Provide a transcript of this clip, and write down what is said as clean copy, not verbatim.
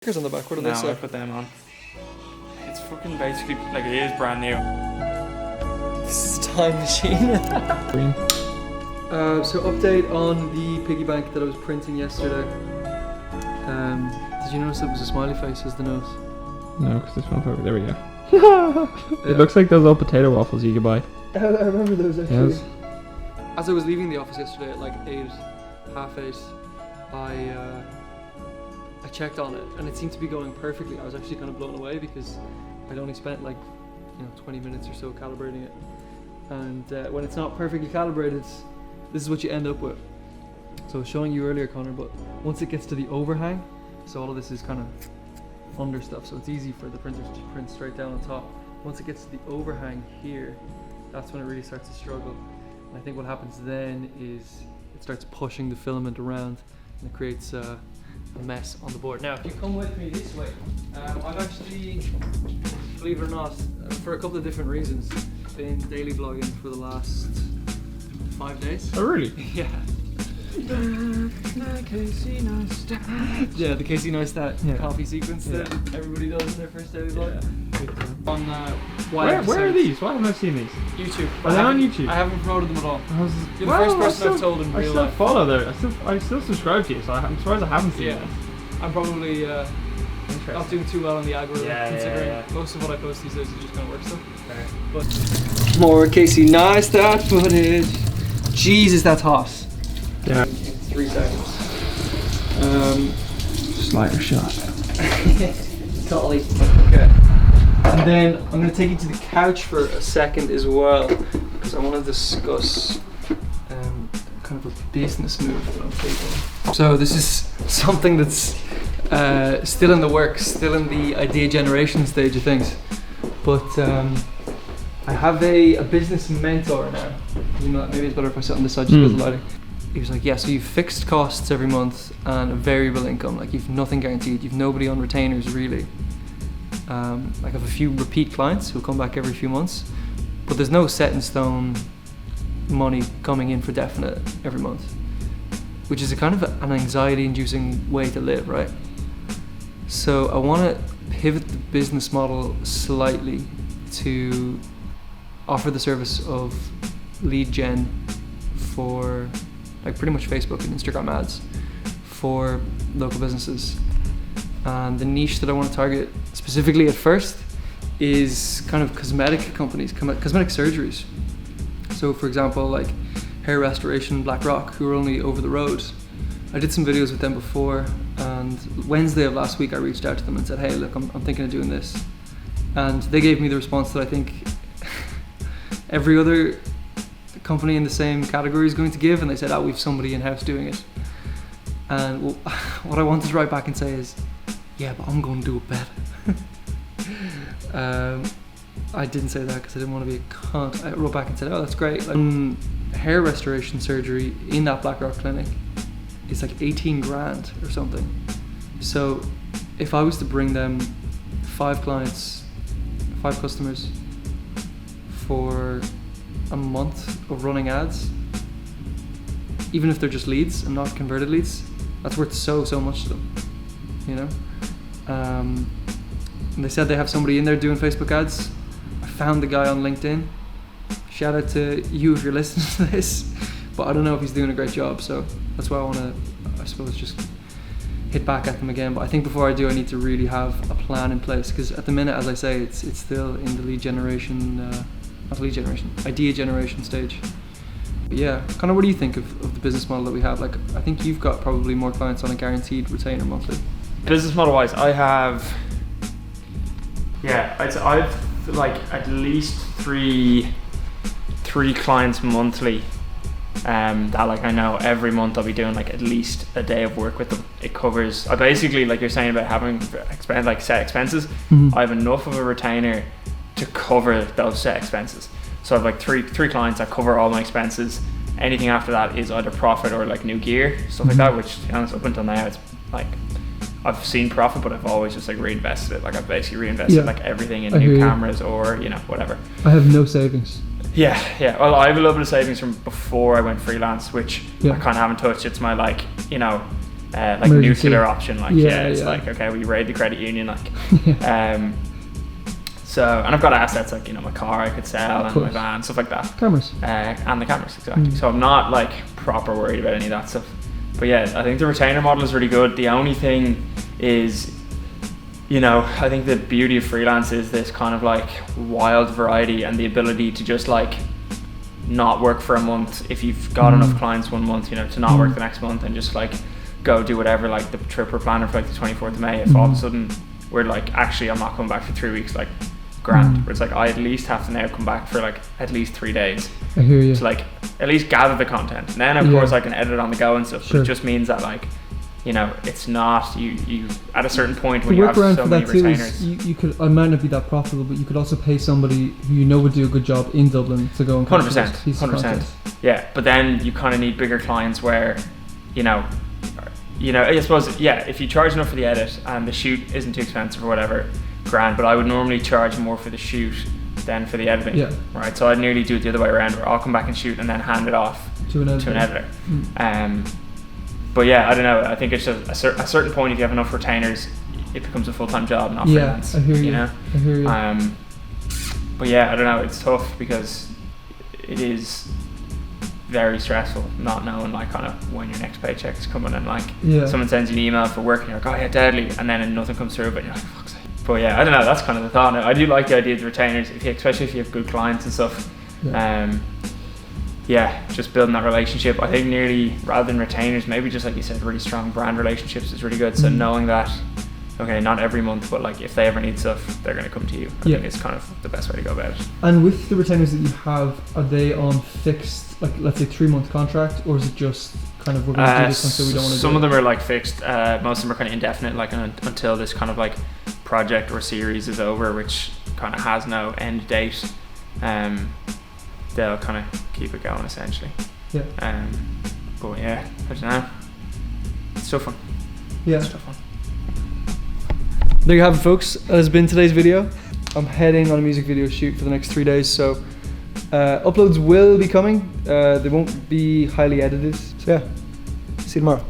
Stickers on the back, what do they No, say? I put them on. It's fucking basically, like, it is brand new. This is a time machine. So update on the piggy bank that I was printing yesterday. Did you notice it was a smiley face as the nose? No, because this one over there we go. It looks like those old potato waffles you could buy. I remember those actually. Yes. As I was leaving the office yesterday at like 8:30, I checked on it and it seemed to be going perfectly. I was actually kind of blown away because I'd only spent like 20 minutes or so calibrating it. And when it's not perfectly calibrated, this is what you end up with. So I was showing you earlier, Connor, but once it gets to the overhang, so all of this is kind of under stuff, so it's easy for the printer to just print straight down on top. Once it gets to the overhang here, that's when it really starts to struggle. And I think what happens then is it starts pushing the filament around and it creates a mess on the board. Now, if you come with me this way, I've actually, believe it or not, for a couple of different reasons, been daily vlogging for the last 5 days. Oh really? Yeah. Yeah, the Casey Neistat coffee sequence that everybody does in their first daily vlog. On Where are these? Why haven't I seen these? YouTube. Are they on YouTube? I haven't promoted them at all. You're the Well, first person I've told in I real still life. follow there. I still subscribe to you, so I'm surprised I haven't seen Yeah. them. I'm probably not doing too well on the algorithm, considering most of what I post these days is just kind of work stuff. But more Casey Neistat footage. Jesus, that's hot. Yeah. In 3 seconds. Slider shot. Totally. Okay. And then I'm going to take you to the couch for a second as well, because I want to discuss kind of a business move that I'm taking. So this is something that's still in the works, still in the idea generation stage of things. But I have a business mentor now. Maybe it's better if I sit on this side just because of the lighting. He was like, yeah, so you've fixed costs every month and a variable income, like you've nothing guaranteed, you've nobody on retainers really. Like I have a few repeat clients who come back every few months, but there's no set in stone money coming in for definite every month, which is a kind of an anxiety inducing way to live, right? So I want to pivot the business model slightly to offer the service of lead gen for like pretty much Facebook and Instagram ads for local businesses. And the niche that I want to target specifically at first is kind of cosmetic companies, cosmetic surgeries. So for example, like Hair Restoration Black Rock, who are only over the road. I did some videos with them before, and Wednesday of last week I reached out to them and said, hey look, I'm thinking of doing this. And they gave me the response that I think every other company in the same category is going to give, and they said, we've somebody in-house doing it. And what I wanted to write back and say is, yeah, but I'm going to do it better. I didn't say that because I didn't want to be a cunt. I wrote back and said, oh, that's great. Like, hair restoration surgery in that Blackrock clinic is like 18 grand or something. So if I was to bring them 5 clients, 5 customers for a month of running ads, even if they're just leads and not converted leads, that's worth so much to them, and they said they have somebody in there doing Facebook ads. I found the guy on LinkedIn. Shout out to you if you're listening to this, but I don't know if he's doing a great job, so that's why I want to, I suppose, just hit back at them again. But I think before I do, I need to really have a plan in place, because at the minute, as I say, it's still in the lead generation, idea generation stage. But yeah, kind of what do you think of the business model that we have? Like, I think you've got probably more clients on a guaranteed retainer monthly. Business model wise, I've like at least three clients monthly that like I know every month I'll be doing like at least a day of work with them. It covers, I basically, like you're saying about having set expenses, I have enough of a retainer to cover those set expenses. So I have like three clients that cover all my expenses. Anything after that is either profit or like new gear, stuff like that, which to be honest, up until now it's like I've seen profit, but I've always just like reinvested it. Like I've basically reinvested like everything in new cameras or whatever. I have no savings. Yeah. Well, I have a little bit of savings from before I went freelance, which I kind of haven't touched. It's my like like Emergency. nuclear option. Like it's yeah. like, okay, we raid the credit union. Like, so, and I've got assets like, you know, my car I could sell and my van, stuff like that. Cameras. And the cameras, exactly. So I'm not like proper worried about any of that stuff. But yeah, I think the retainer model is really good. The only thing is, you know, I think the beauty of freelance is this kind of like wild variety and the ability to just like not work for a month if you've got enough clients 1 month, you know, to not work the next month and just like go do whatever, like the trip we're planning for like the 24th of May. If all of a sudden we're like, actually I'm not coming back for 3 weeks, like grand. Where it's like I at least have to now come back for like at least 3 days. I hear you. To like at least gather the content. And then of course I can edit on the go and stuff. Sure. But it just means that like, you know, it's not you at a certain point when The you have workaround so for many that too retainers. is you could, I might not be that profitable, but you could also pay somebody who you know would do a good job in Dublin to go and 100%. Yeah, but then you kind of need bigger clients where, you know, I suppose, yeah, if you charge enough for the edit and the shoot isn't too expensive or whatever, grand. But I would normally charge more for the shoot than for the editing. Yeah. Right. So I'd nearly do it the other way around, where I'll come back and shoot and then hand it off to an editor. But yeah, I don't know. I think it's just a certain point, if you have enough retainers, it becomes a full-time job, not freelance. I hear you. know. I hear you. But yeah, I don't know. It's tough because it is very stressful not knowing like kind of when your next paycheck is coming, and like someone sends you an email for work and you're like, oh yeah, deadly, and then nothing comes through, but you're like, fuck's sake. But yeah, I don't know. That's kind of the thought. Now, I do like the idea of the retainers, especially if you have good clients and stuff. Yeah, just building that relationship. I think nearly, rather than retainers, maybe just like you said, really strong brand relationships is really good. So knowing that, okay, not every month, but like if they ever need stuff, they're going to come to you. I think it's kind of the best way to go about it. And with the retainers that you have, are they on fixed, like let's say 3-month contract, or is it just kind of we're going to do this until we don't want to do it? Some of them are like fixed. Most of them are kind of indefinite, like until this kind of like project or series is over, which kind of has no end date. They'll kind of keep it going essentially. Yeah. But yeah, I don't know. It's tough one. Yeah. It's a tough one. There you have it, folks. That has been today's video. I'm heading on a music video shoot for the next 3 days, so uploads will be coming. They won't be highly edited. So yeah, see you tomorrow.